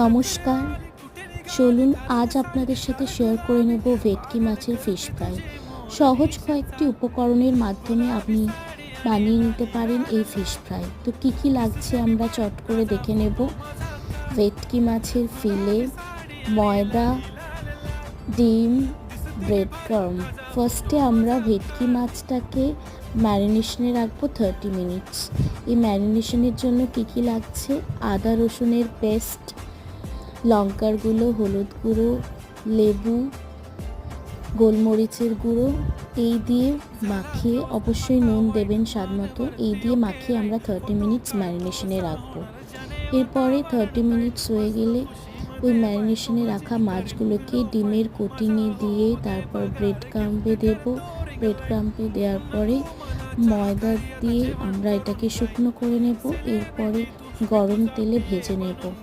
নমস্কার। চলুন আজ আপনাদের সাথে শেয়ার করে নেব ভেটকি মাছের ফিশ ফ্রাই। সহজ কয়েকটি উপকরণের মাধ্যমে আপনি বানিয়ে নিতে পারেন এই ফিশ ফ্রাই। তো কী কী লাগছে আমরা চট করে দেখে নেব। ভেটকি মাছের ফিলে, ময়দা, ডিম, ব্রেড ক্রাম্ব। ফার্স্টে আমরা ভেটকি মাছটাকে ম্যারিনেশনে রাখবো 30 মিনিটস। এই ম্যারিনেশনের জন্য কী কী লাগছে: আদা রসুনের পেস্ট, লঙ্কার গুঁড়ো, হলুদ গুঁড়ো, লেবু, গোলমরিচের গুঁড়ো। এই দিয়ে মাখিয়ে, অবশ্যই নুন দেবেন স্বাদ মতো, এই দিয়ে মাখিয়ে আমরা 30 মিনিটস ম্যারিনেশনে রাখবো। এরপরে 30 মিনিটস হয়ে গেলে ওই ম্যারিনেশনে রাখা মাছগুলোকে ডিমের কোটিংয়ে দিয়ে তারপর ব্রেড ক্রাম্বে দেবো। ব্রেড ক্রাম্বে দেওয়ার পরে ময়দা দিয়ে আমরা এটাকে শুকনো করে নেব। এরপরে গরম তেলে ভেজে নেব।